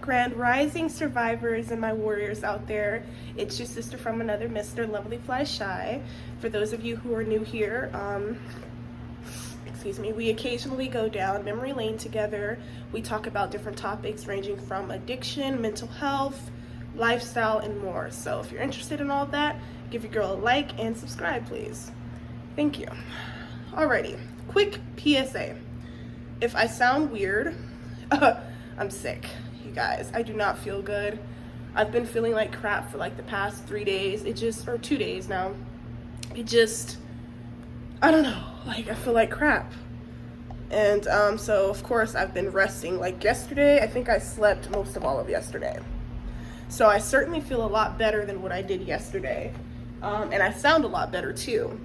Grand Rising survivors and my warriors out there. It's your sister from another Mr. Lovely Fly Shy. For those of you who are new here, excuse me, we occasionally go down memory lane together. We talk about different topics ranging from addiction, mental health, lifestyle, and more. So if you're interested in all of that, give your girl a like and subscribe, please. Thank you. Alrighty, quick PSA. If I sound weird, I'm sick, you guys. I do not feel good. I've been feeling like crap for like the past 3 days. Or 2 days now. I don't know, like I feel like crap. And so of course I've been resting. Like yesterday, I think I slept most of all of yesterday. So I certainly feel a lot better than what I did yesterday. And I sound a lot better too.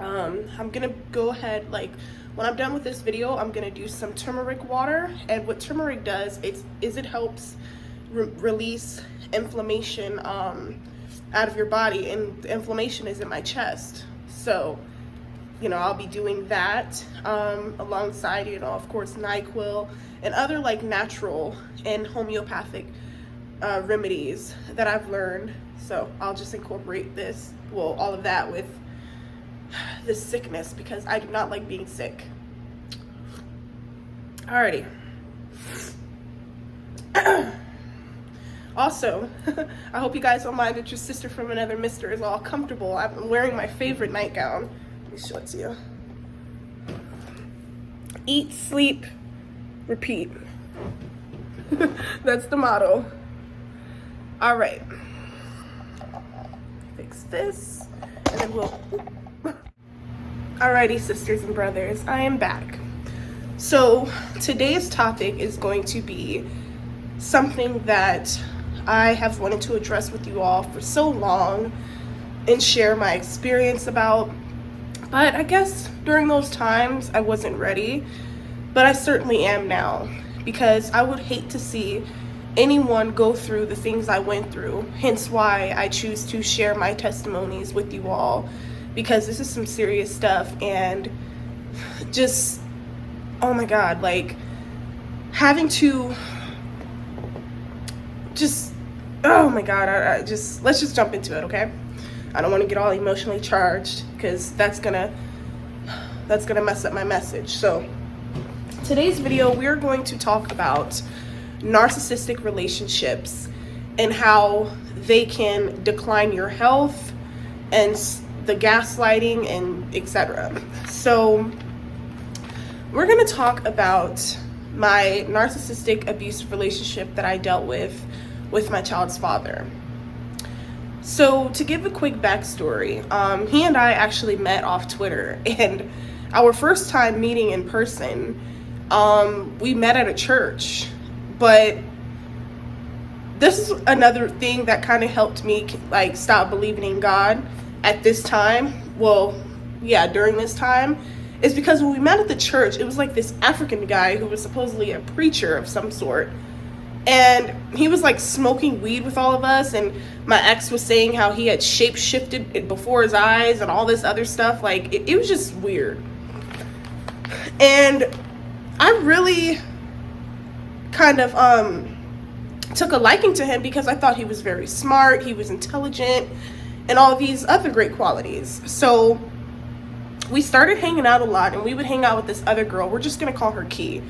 I'm gonna go ahead, like when I'm done with this video, I'm gonna do some turmeric water. And what turmeric does is it helps release inflammation out of your body, and the inflammation is in my chest. So, you know, I'll be doing that alongside, you know, of course, NyQuil and other like natural and homeopathic remedies that I've learned. So I'll just incorporate this, well, all of that with this sickness, because I do not like being sick. Alrighty. Also, I hope you guys don't mind that your sister from another Mister is all comfortable. I'm wearing my favorite nightgown. Let me show it to you. Eat, sleep, repeat. That's the motto. Alright. Fix this, and then we'll... Alrighty, sisters and brothers, I am back. So today's topic is going to be something that I have wanted to address with you all for so long and share my experience about. But I guess during those times I wasn't ready, but I certainly am now, because I would hate to see anyone go through the things I went through. Hence why I choose to share my testimonies with you all, because this is some serious stuff. And just, oh my God, like having to just, oh my God, let's just jump into it, okay? I don't want to get all emotionally charged, because that's gonna mess up my message. So today's video, we're going to talk about narcissistic relationships and how they can decline your health and the gaslighting and etc. So we're going to talk about my narcissistic abusive relationship that I dealt with my child's father. So to give a quick backstory, he and I actually met off Twitter, and our first time meeting in person, we met at a church. But this is another thing that kind of helped me like stop believing in God at this time. Well, yeah, during this time, is because when we met at the church, it was like this African guy who was supposedly a preacher of some sort. And he was like smoking weed with all of us, and my ex was saying how he had shape-shifted before his eyes and all this other stuff. Like, it was just weird. And I really kind of took a liking to him, because I thought he was very smart, he was intelligent, and all of these other great qualities. So we started hanging out a lot, and we would hang out with this other girl. We're just gonna call her Key.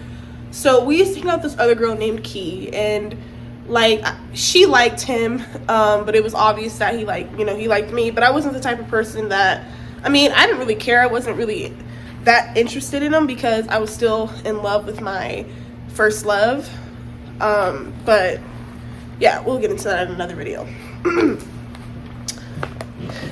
So we used to hang out with this other girl named Key, and like she liked him, but it was obvious that he liked me. But I wasn't the type of person that, I mean, I didn't really care. I wasn't really that interested in him, because I was still in love with my first love. But yeah, we'll get into that in another video.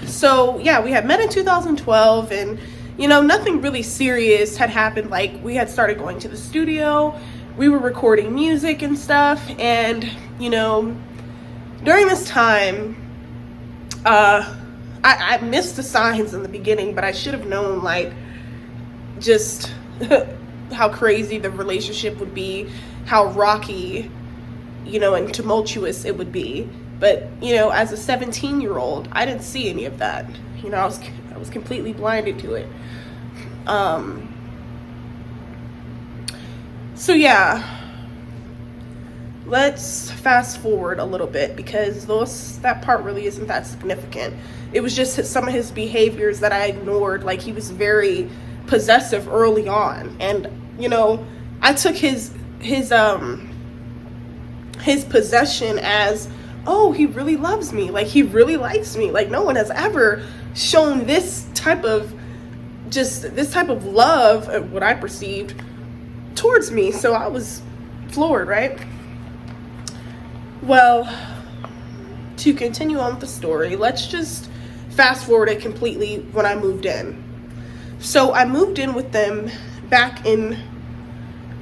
So yeah, we had met in 2012, and you know, nothing really serious had happened. Like, we had started going to the studio, we were recording music and stuff. And you know, during this time, I missed the signs in the beginning, but I should have known, like, just how crazy the relationship would be, how rocky, you know, and tumultuous it would be. But, you know, as a 17-year-old, I didn't see any of that. You know, I was completely blinded to it. So yeah, let's fast forward a little bit, because that part really isn't that significant. It was just some of his behaviors that I ignored. Like, he was very possessive early on, and I took his possession as, oh, he really loves me, like he really likes me. Like, no one has ever shown this type of love, what I perceived, towards me. So I was floored, right? Well, to continue on with the story, let's just fast forward it completely when I moved in. So I moved in with them back in,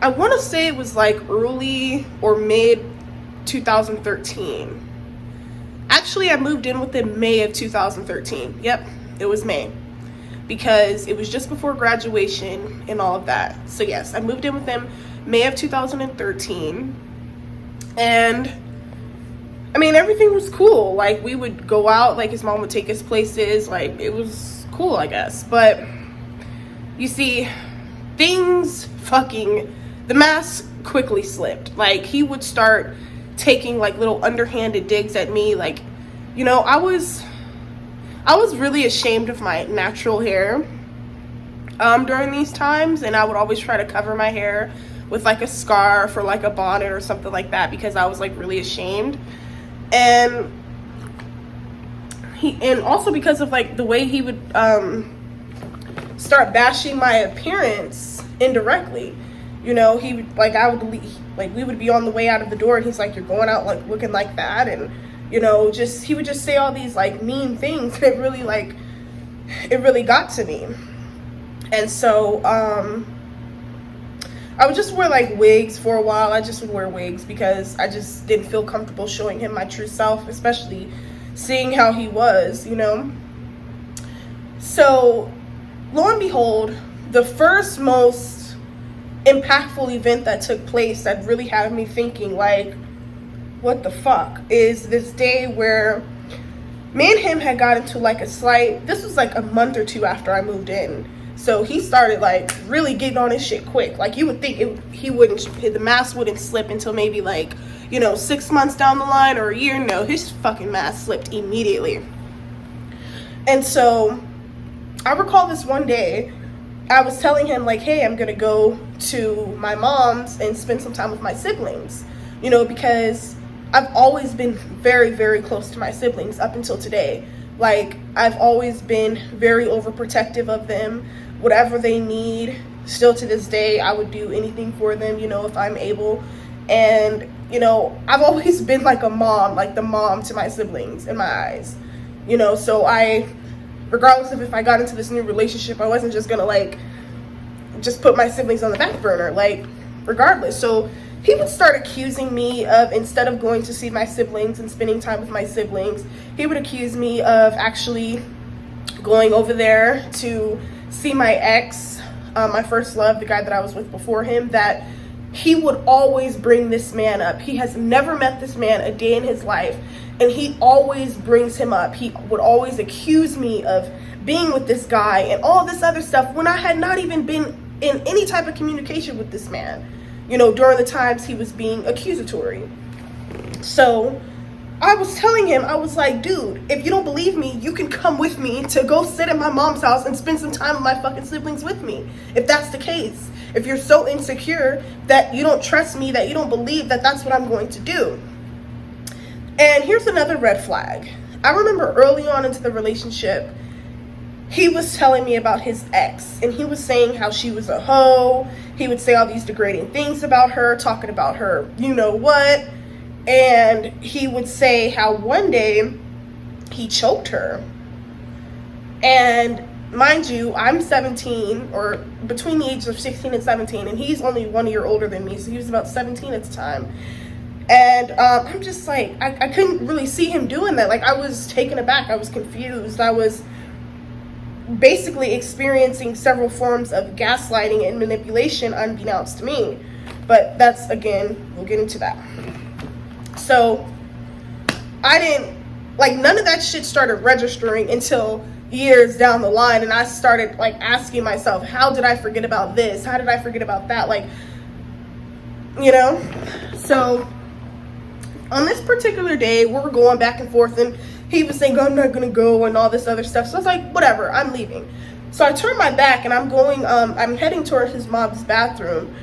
I want to say it was like early or mid 2013. Actually, I moved in with them May of 2013. Yep, it was May, because it was just before graduation and all of that. So yes, I moved in with them May of 2013. And I mean, everything was cool. Like, we would go out, like his mom would take us places, like it was cool, I guess. But you see, the mask quickly slipped. Like, he would start taking like little underhanded digs at me. Like, I was really ashamed of my natural hair during these times, and I would always try to cover my hair with like a scarf or like a bonnet or something like that, because I was like really ashamed. And also because of like the way he would start bashing my appearance indirectly. He would, like, we would be on the way out of the door, and he's like, you're going out like looking like that, and he would just say all these like mean things. It really got to me. And so I would just wear like wigs for a while. I just would wear wigs because I just didn't feel comfortable showing him my true self, especially seeing how he was. So lo and behold, the first most impactful event that took place that really had me thinking, like, what the fuck, is this day where me and him had got into like this was like a month or two after I moved in. So he started like really getting on his shit quick. Like, you would think the mask wouldn't slip until maybe like 6 months down the line or a year. No, his fucking mask slipped immediately. And so I recall this one day, I was telling him like, hey, I'm gonna go to my mom's and spend some time with my siblings, because I've always been very, very close to my siblings up until today. Like, I've always been very overprotective of them. Whatever they need, still to this day, I would do anything for them, if I'm able. And, I've always been like a mom, like the mom to my siblings in my eyes, so regardless of if I got into this new relationship, I wasn't just gonna like just put my siblings on the back burner, like, regardless. So he would start accusing me of, instead of going to see my siblings and spending time with my siblings, he would accuse me of actually going over there to see my ex, my first love, the guy that I was with before him, that he would always bring this man up. He has never met this man a day in his life, and he always brings him up. He would always accuse me of being with this guy and all this other stuff when I had not even been in any type of communication with this man, during the times he was being accusatory. So I was telling him, I was like, dude, if you don't believe me, you can come with me to go sit at my mom's house and spend some time with my fucking siblings with me. If that's the case, if you're so insecure that you don't trust me, that you don't believe that that's what I'm going to do. And here's another red flag. I remember early on into the relationship, he was telling me about his ex, and he was saying how she was a hoe. He would say all these degrading things about her, talking about her, what. And he would say how one day he choked her. And mind you, I'm 17, or between the ages of 16 and 17, and he's only 1 year older than me, so he was about 17 at the time. And I'm just like, I couldn't really see him doing that. Like, I was taken aback. I was confused. I was basically experiencing several forms of gaslighting and manipulation unbeknownst to me. But that's, again, we'll get into that. So I didn't, like, none of that shit started registering until years down the line. And I started, like, asking myself, how did I forget about this? How did I forget about that? Like, So On this particular day, we were going back and forth, and he was saying, I'm not gonna go, and all this other stuff. So I was like, whatever, I'm leaving. So I turned my back, and I'm going, I'm heading towards his mom's bathroom,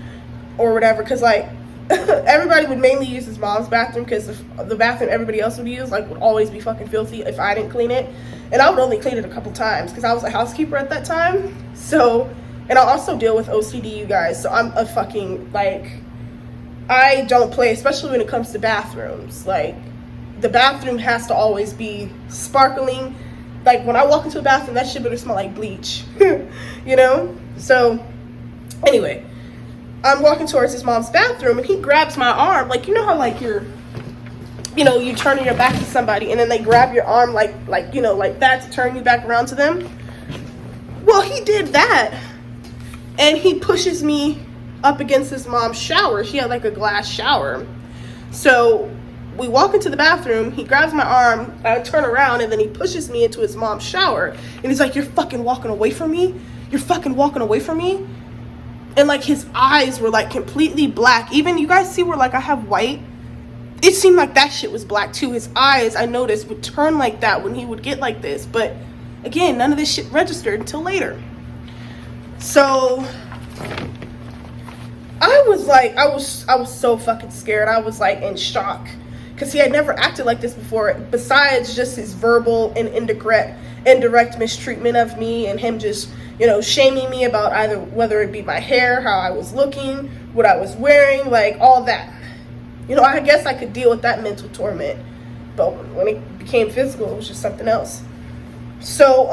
or whatever, because, like, everybody would mainly use his mom's bathroom, because the bathroom everybody else would use, like, would always be fucking filthy if I didn't clean it. And I would only clean it a couple times, because I was a housekeeper at that time. So, and I also deal with OCD, you guys, so I'm a fucking, like, I don't play, especially when it comes to bathrooms. Like, the bathroom has to always be sparkling. Like, when I walk into a bathroom, that shit better smell like bleach. You know? So, anyway, I'm walking towards his mom's bathroom, and he grabs my arm. Like, you know how, like, you're turning your back to somebody, and then they grab your arm, like that, to turn you back around to them? Well, he did that, and he pushes me up against his mom's shower. She had, like, a glass shower. So we walk into the bathroom, he grabs my arm, I turn around, and then he pushes me into his mom's shower, and he's like, you're fucking walking away from me? You're fucking walking away from me? And, like, his eyes were, like, completely black. Even, you guys see where, like, I have white? It seemed like that shit was black, too. His eyes, I noticed, would turn like that when he would get like this. But, again, none of this shit registered until later. So I was like, I was so fucking scared. I was, like, in shock, because he had never acted like this before, besides just his verbal and indirect mistreatment of me, and him just, shaming me about either whether it be my hair, how I was looking, what I was wearing, like, all that. I guess I could deal with that mental torment, but when it became physical, it was just something else. So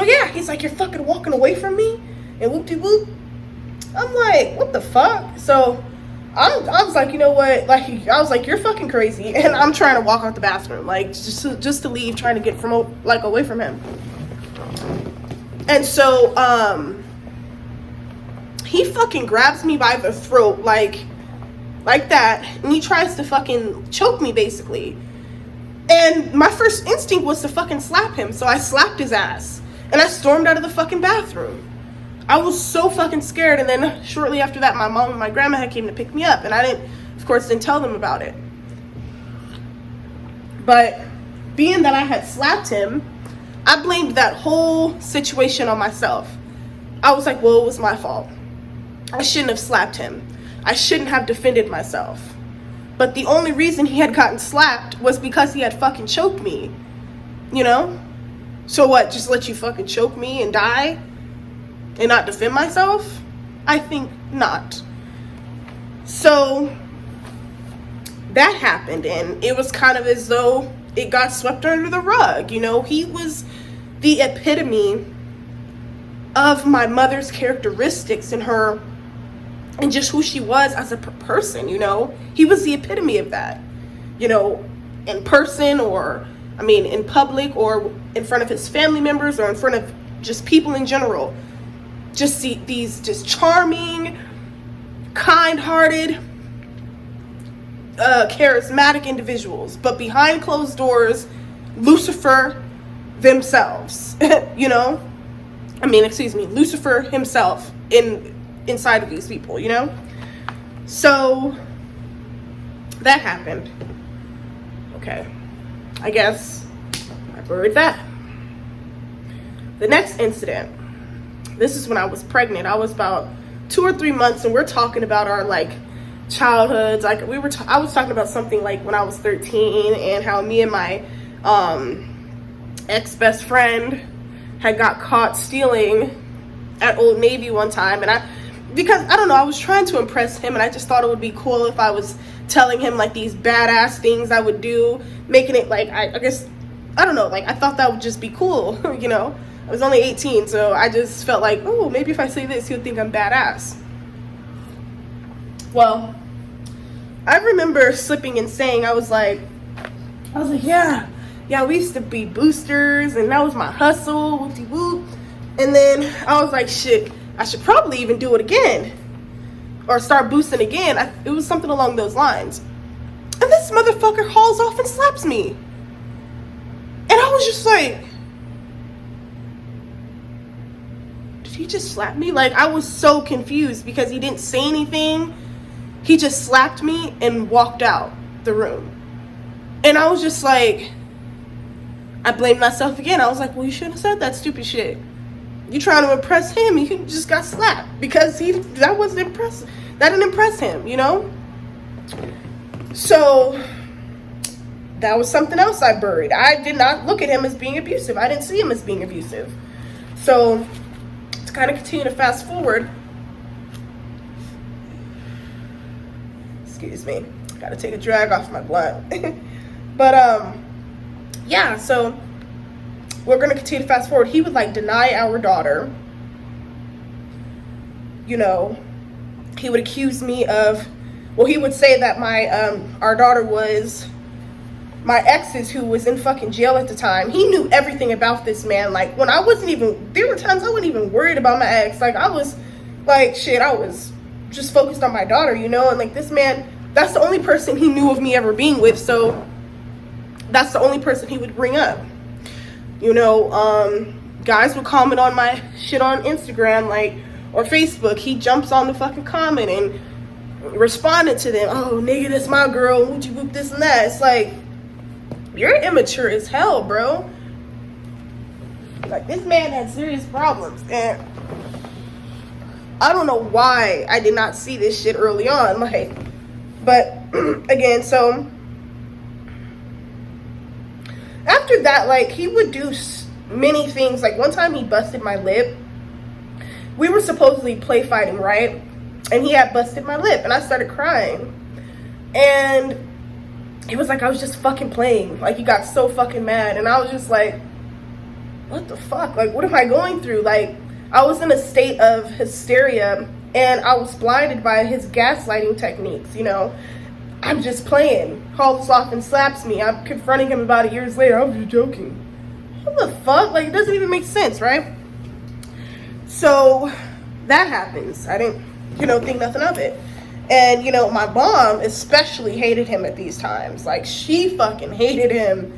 yeah, he's like, you're fucking walking away from me, and whoop-de-whoop. I'm like, what the fuck? So I was like, you know what? Like, I was like, you're fucking crazy, and I'm trying to walk out the bathroom, like, just to leave, trying to get away from him. And so he fucking grabs me by the throat, like that, and he tries to fucking choke me, basically. And my first instinct was to fucking slap him, so I slapped his ass, and I stormed out of the fucking bathroom. I was so fucking scared. And then shortly after that, my mom and my grandma had came to pick me up, and I of course didn't tell them about it. But being that I had slapped him, I blamed that whole situation on myself. I was like, well, it was my fault. I shouldn't have slapped him. I shouldn't have defended myself. But the only reason he had gotten slapped was because he had fucking choked me. So what, just let you fucking choke me and die and not defend myself? I think not. So that happened, and it was kind of as though it got swept under the rug. He was the epitome of my mother's characteristics and just who she was as a person. He was the epitome of that, in person, or in public, or in front of his family members, or in front of just people in general. Just these just charming, kind-hearted, charismatic individuals, but behind closed doors, Lucifer themselves. Lucifer himself inside of these people. So that happened. Okay, I guess I buried that. The next incident, this is when I was pregnant. I was about 2 or 3 months, and we're talking about our, like, childhoods. Like, I was talking about something like when I was 13, and how me and my ex-best friend had got caught stealing at Old Navy one time. And because I don't know, I was trying to impress him, and I just thought it would be cool if I was telling him, like, these badass things I would do, making it, like, I guess, I don't know, like, I thought that would just be cool. I was only 18, so I just felt like, oh, maybe if I say this, he'll think I'm badass. Well, I remember slipping and saying, I was like, yeah, we used to be boosters, and that was my hustle, whoop-de-whoop. And then I was like, shit, I should probably even do it again, or start boosting again. It was something along those lines. And this motherfucker hauls off and slaps me. And I was just like, did he just slap me? Like, I was so confused, because he didn't say anything. he just slapped me and walked out the room. And I was just like, I blamed myself again. I was like, well, you shouldn't have said that stupid shit. You trying to impress him, you just got slapped because that wasn't impressive. That didn't impress him, you know? So that was something else I buried. I did not look at him as being abusive. I didn't see him as being abusive. So to kind of continue to fast forward, excuse me, gotta take a drag off my blunt. But yeah, so we're gonna continue to fast forward. He would like deny our daughter. You know, he would accuse me of, well, he would say that my our daughter was my ex's, who was in fucking jail at the time. He knew everything about this man. Like, when I wasn't even, there were times I wasn't even worried about my ex. Like, I was like, shit, I was just focused on my daughter, you know? And like, this man, that's the only person he knew of me ever being with. So that's the only person he would bring up. You know, guys would comment on my shit on Instagram, like, or Facebook. He jumps on the fucking comment and responded to them. Oh, nigga, that's my girl. Would you whoop this and that? It's like, you're immature as hell, bro. Like, this man had serious problems. And I don't know why I did not see this shit early on. Like, but again, so after that, like, he would do many things. Like, one time he busted my lip. We were supposedly play fighting, right? And he had busted my lip, and I started crying. And he was like, I was just fucking playing. Like, he got so fucking mad. And I was just like, what the fuck? Like, what am I going through? Like, I was in a state of hysteria, and I was blinded by his gaslighting techniques, you know? I'm just playing. Calls off and slaps me. I'm confronting him about it years later. I was just joking. What the fuck? Like, it doesn't even make sense, right? So that happens. I didn't, you know, think nothing of it. And, you know, my mom especially hated him at these times. Like, she fucking hated him.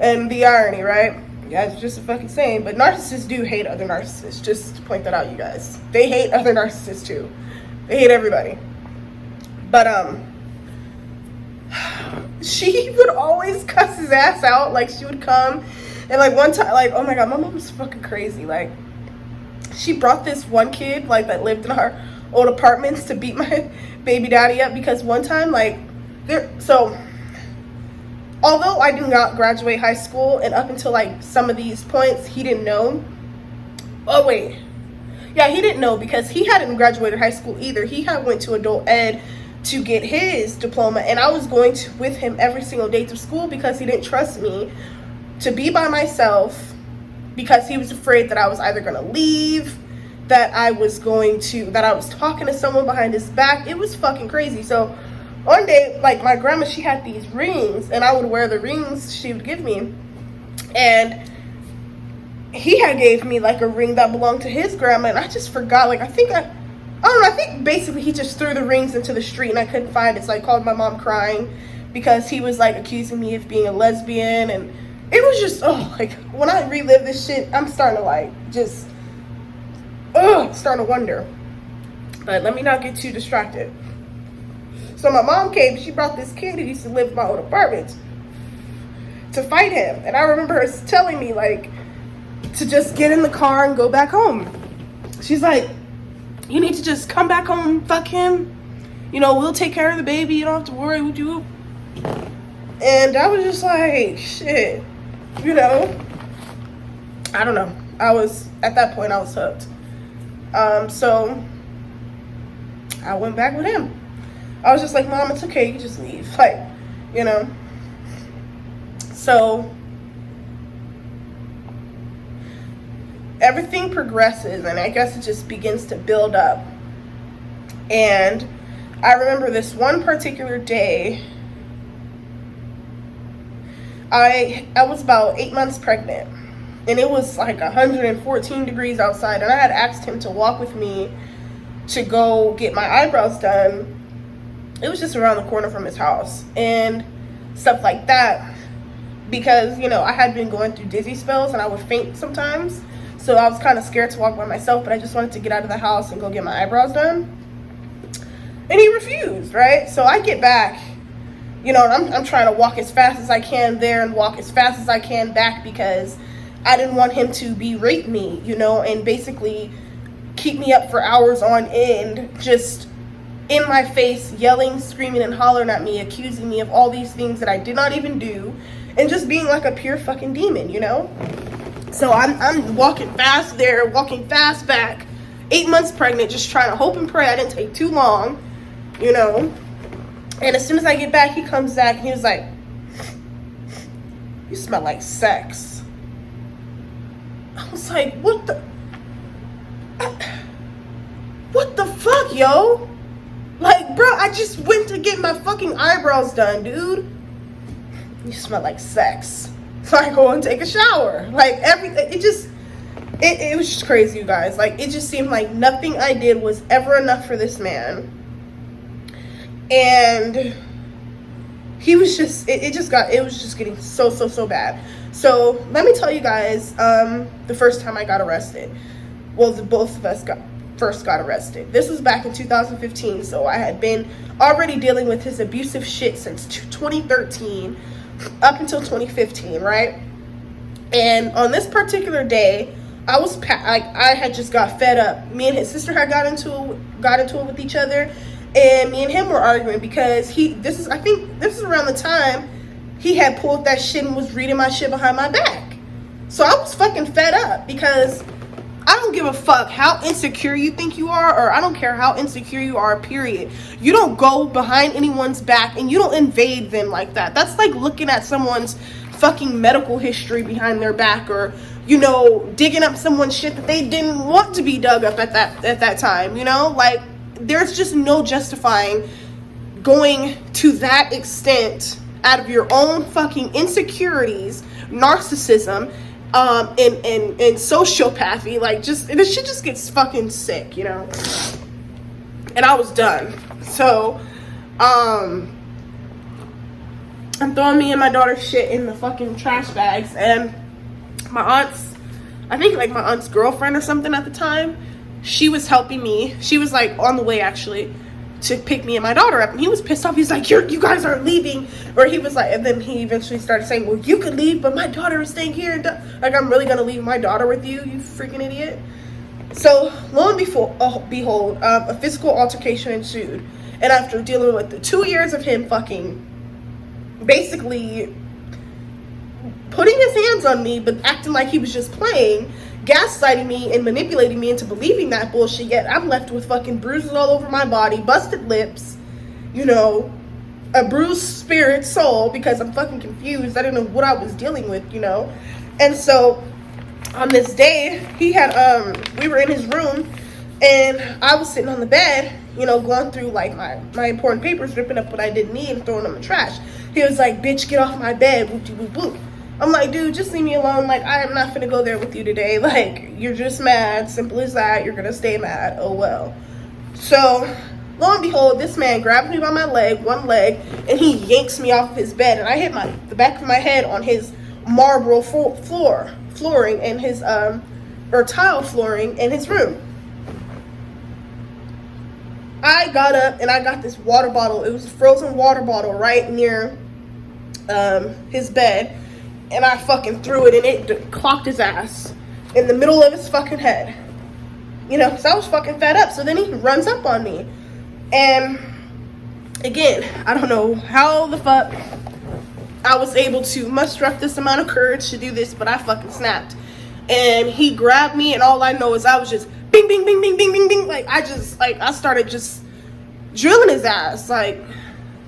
And the irony, right? You guys are just a fucking saying. But narcissists do hate other narcissists. Just to point that out, you guys. They hate other narcissists, too. They hate everybody. But, she would always cuss his ass out. Like, she would come. And, like, one time, like, oh my God, my mom was fucking crazy. Like, she brought this one kid, like, that lived in our old apartments to beat my baby daddy up, because one time, like, so although I did not graduate high school, and up until like some of these points he didn't know. Oh wait, yeah, he didn't know, because he hadn't graduated high school either. He had went to adult ed to get his diploma, and I was going with him every single day to school because he didn't trust me to be by myself, because he was afraid that I was either going to leave, that I was talking to someone behind his back. It was fucking crazy. So one day, like, my grandma, she had these rings, and I would wear the rings she would give me. And he had gave me, like, a ring that belonged to his grandma, and I just forgot. Like, I don't know, I think basically he just threw the rings into the street, and I couldn't find it. So I called my mom crying because he was, like, accusing me of being a lesbian. And it was just, like, when I relive this shit, I'm starting to, like, just starting to wonder. But let me not get too distracted. So my mom came. She brought this kid who used to live in my old apartment to fight him. And I remember her telling me, like, to just get in the car and go back home. She's like, you need to just come back home, fuck him. You know, we'll take care of the baby. You don't have to worry, would you? And I was just like, shit. You know, I don't know. At that point, I was hooked. So I went back with him. I was just like, Mom, it's okay, you just leave. Like, you know. So everything progresses, and I guess it just begins to build up. And I remember this one particular day, I was about 8 months pregnant, and it was like 114 degrees outside, and I had asked him to walk with me to go get my eyebrows done. It was just around the corner from his house and stuff like that, because, you know, I had been going through dizzy spells and I would faint sometimes, so I was kind of scared to walk by myself, but I just wanted to get out of the house and go get my eyebrows done. And he refused, right? So I get back, you know, and I'm trying to walk as fast as I can there and walk as fast as I can back because I didn't want him to berate me, you know, and basically keep me up for hours on end, just in my face, yelling, screaming, and hollering at me, accusing me of all these things that I did not even do, and just being like a pure fucking demon, you know? So I'm walking fast there, walking fast back, 8 months pregnant, just trying to hope and pray I didn't take too long, you know? And as soon as I get back, he comes back and he was like, "You smell like sex." I was like, what the fuck, yo? Like, bro, I just went to get my fucking eyebrows done, dude. "You smell like sex." So I go and take a shower. Like, everything, it was just crazy, you guys. Like, it just seemed like nothing I did was ever enough for this man. And he was just, it was just getting so bad. So let me tell you guys, the first time I got arrested. Well, both of us first got arrested. This was back in 2015, so I had been already dealing with his abusive shit since 2013 up until 2015, right? And on this particular day, I had just got fed up. Me and his sister had got into it with each other, and me and him were arguing because I think this is around the time he had pulled that shit and was reading my shit behind my back. So I was fucking fed up because I don't give a fuck how insecure you think you are, or I don't care how insecure you are, period. You don't go behind anyone's back and you don't invade them like that. That's like looking at someone's fucking medical history behind their back, or, you know, digging up someone's shit that they didn't want to be dug up at that time, you know? Like, there's just no justifying going to that extent out of your own fucking insecurities, narcissism, and sociopathy. Like, just, this shit just gets fucking sick, you know? And I was done. So, I'm throwing me and my daughter's shit in the fucking trash bags, and my aunt's girlfriend or something at the time, she was helping me. She was like on the way actually to pick me and my daughter up, and he was pissed off. He's like, you guys aren't leaving. Or he was like, and then he eventually started saying, "Well, you could leave, but my daughter is staying here." Like, I'm really gonna leave my daughter with you, you freaking idiot. So lo and behold, a physical altercation ensued, and after dealing with the 2 years of him fucking basically putting his hands on me but acting like he was just playing, gaslighting me and manipulating me into believing that bullshit, yet I'm left with fucking bruises all over my body, busted lips, you know, a bruised spirit, soul, because I'm fucking confused. I didn't know what I was dealing with, you know. And so on this day, he had we were in his room, and I was sitting on the bed, you know, going through like my important papers, ripping up what I didn't need and throwing them in the trash. He was like, "Bitch, get off my bed, whoop de whoop whoop." I'm like, "Dude, just leave me alone. Like, I am not finna go there with you today. Like, you're just mad. Simple as that. You're gonna stay mad. Oh well." So lo and behold, this man grabs me by my leg, one leg, and he yanks me off his bed, and I hit the back of my head on his marble flooring in his or tile flooring in his room. I got up and I got this water bottle. It was a frozen water bottle right near his bed, and I fucking threw it, and it clocked his ass in the middle of his fucking head. You know, because I was fucking fed up. So then he runs up on me, and again, I don't know how the fuck I was able to muster up this amount of courage to do this, but I fucking snapped. And he grabbed me, and all I know is I was just bing, bing, bing, bing, bing, bing, bing. Like, I started just drilling his ass, like,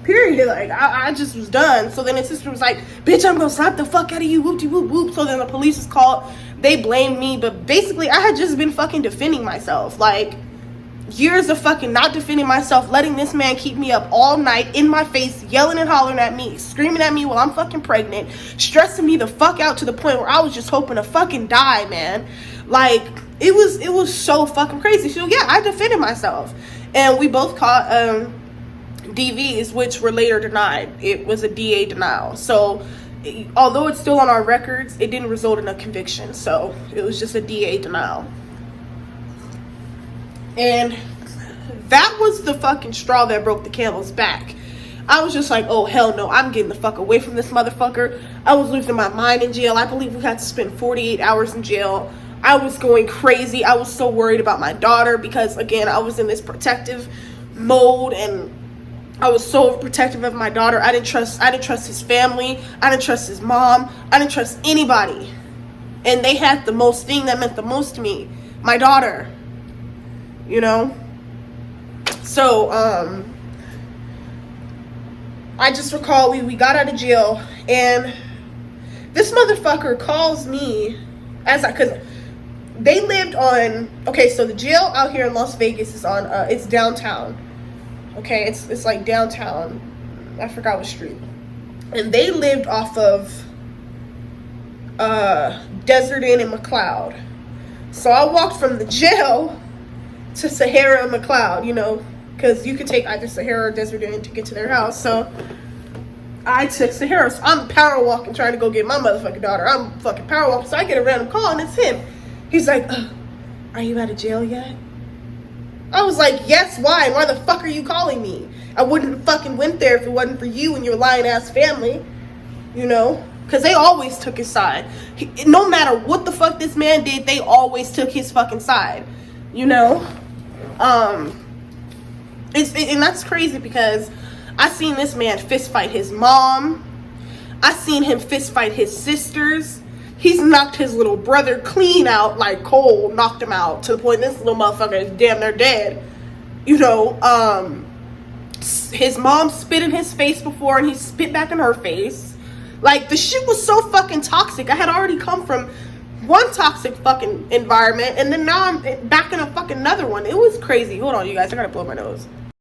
period. Like, I just was done. So then his sister was like, "Bitch, I'm gonna slap the fuck out of you, whoop de whoop whoop." So then the police was called. They blamed me, but basically I had just been fucking defending myself. Like, years of fucking not defending myself, letting this man keep me up all night in my face, yelling and hollering at me, screaming at me while I'm fucking pregnant, stressing me the fuck out to the point where I was just hoping to fucking die, man. Like, it was so fucking crazy. So yeah, I defended myself, and we both caught DVs, which were later denied. It was a DA denial. So although it's still on our records, it didn't result in a conviction. So it was just a DA denial. And That was the fucking straw that broke the camel's back. I was just like, oh, hell no, I'm getting the fuck away from this motherfucker. I was losing my mind in jail. I believe we had to spend 48 hours in jail. I was going crazy. I was so worried about my daughter because, again, I was in this protective mode, and I was so protective of my daughter. I didn't trust his family. I didn't trust his mom. I didn't trust anybody. And they had the most thing that meant the most to me, my daughter. You know? So, I just recall we got out of jail, and this motherfucker calls me because they lived on, okay, so the jail out here in Las Vegas is on, it's downtown. Okay, it's like downtown. I forgot what street. And they lived off of Desert Inn and McLeod. So I walked from the jail to Sahara and McLeod, you know, because you could take either Sahara or Desert Inn to get to their house. So I took Sahara. So I'm power walking, trying to go get my motherfucking daughter. I'm fucking power walking. So I get a random call, and it's him. He's like, are you out of jail yet? I was like, yes, why? Why the fuck are you calling me? I wouldn't fucking went there if it wasn't for you and your lying ass family. You know? Because they always took his side. No matter what the fuck this man did, they always took his fucking side. You know? And that's crazy because I seen this man fist fight his mom. I seen him fist fight his sisters. He's knocked his little brother clean out, like cold, knocked him out to the point this little motherfucker is damn near dead. You know, his mom spit in his face before, and he spit back in her face. Like, the shit was so fucking toxic. I had already come from one toxic fucking environment, and then now I'm back in a fucking another one. It was crazy. Hold on, you guys. I gotta blow my nose.